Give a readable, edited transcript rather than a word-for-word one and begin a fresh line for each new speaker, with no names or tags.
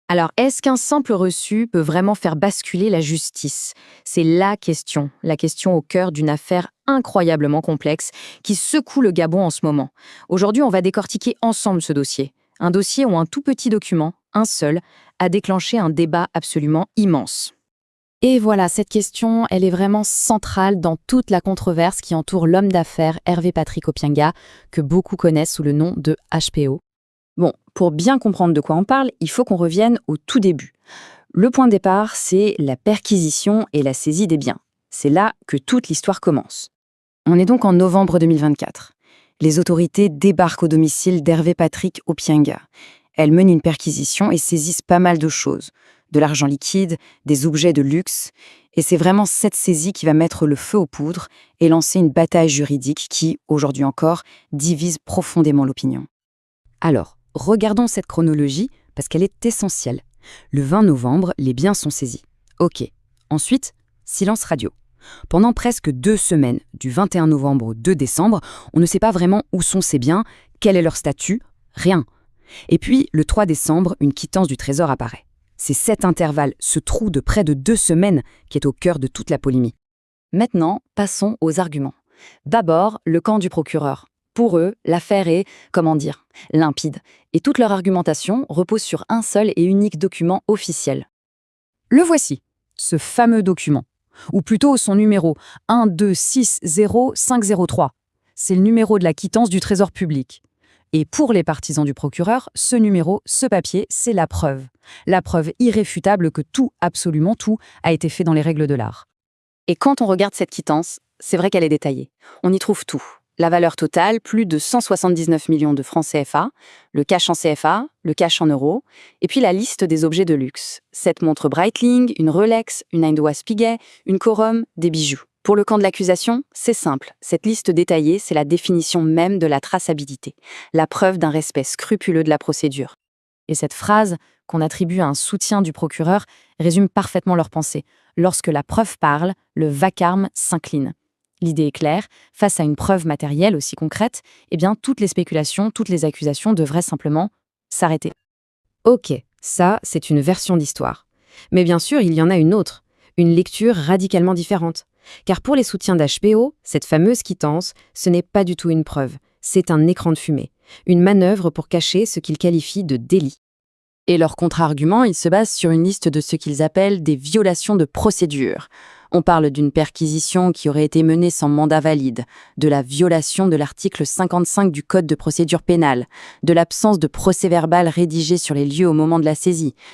Alors, est-ce qu'un simple reçu peut vraiment faire basculer la justice? C'est la question au cœur d'une affaire incroyablement complexe qui secoue le Gabon en ce moment. Aujourd'hui, on va décortiquer ensemble ce dossier. Un dossier où un tout petit document, un seul, a déclenché un débat absolument immense.
Et voilà, cette question, elle est vraiment centrale dans toute la controverse qui entoure l'homme d'affaires Hervé Patrick Opianga, que beaucoup connaissent sous le nom de HPO.
Bon, pour bien comprendre de quoi on parle, il faut qu'on revienne au tout début. Le point de départ, c'est la perquisition et la saisie des biens. C'est là que toute l'histoire commence. On est donc en novembre 2024. Les autorités débarquent au domicile d'Hervé Patrick Opianga. Elles menent une perquisition et saisissent pas mal de choses. De l'argent liquide, des objets de luxe. Et c'est vraiment cette saisie qui va mettre le feu aux poudres et lancer une bataille juridique qui, aujourd'hui encore, divise profondément l'opinion. Alors, regardons cette chronologie parce qu'elle est essentielle. Le 20 novembre, les biens sont saisis. Ok. Ensuite, silence radio. Pendant presque 2 semaines, du 21 novembre au 2 décembre, on ne sait pas vraiment où sont ces biens, quel est leur statut, rien. Et puis, le 3 décembre, une quittance du Trésor apparaît. C'est cet intervalle, ce trou de près de 2 semaines, qui est au cœur de toute la polémique. Maintenant, passons aux arguments. D'abord, le camp du procureur. Pour eux, l'affaire est, limpide. Et toute leur argumentation repose sur un seul et unique document officiel. Le voici, ce fameux document. Ou plutôt son numéro 1260503. C'est le numéro de la quittance du Trésor public. Et pour les partisans du procureur, ce numéro, ce papier, c'est la preuve. La preuve irréfutable que tout, absolument tout, a été fait dans les règles de l'art. Et quand on regarde cette quittance, c'est vrai qu'elle est détaillée. On y trouve tout. La valeur totale, plus de 179 millions de francs CFA, le cash en CFA, le cash en euros, et puis la liste des objets de luxe. 7 montres Breitling, une Rolex, une Eindois Piguet, une Corum, des bijoux. Pour le camp de l'accusation, c'est simple. Cette liste détaillée, c'est la définition même de la traçabilité, la preuve d'un respect scrupuleux de la procédure. Et cette phrase, qu'on attribue à un soutien du procureur, résume parfaitement leur pensée. Lorsque la preuve parle, le vacarme s'incline. L'idée est claire, face à une preuve matérielle aussi concrète, eh bien toutes les spéculations, toutes les accusations devraient simplement s'arrêter. Ok, ça, c'est une version d'histoire. Mais bien sûr, il y en a une autre, une lecture radicalement différente. Car pour les soutiens d'HPO, cette fameuse quittance, ce n'est pas du tout une preuve, c'est un écran de fumée, une manœuvre pour cacher ce qu'ils qualifient de délit. Et leur contre-argument, il se base sur une liste de ce qu'ils appellent des violations de procédure. On parle d'une perquisition qui aurait été menée sans mandat valide, de la violation de l'article 55 du Code de procédure pénale, de l'absence de procès-verbal rédigé sur les lieux au moment de la saisie,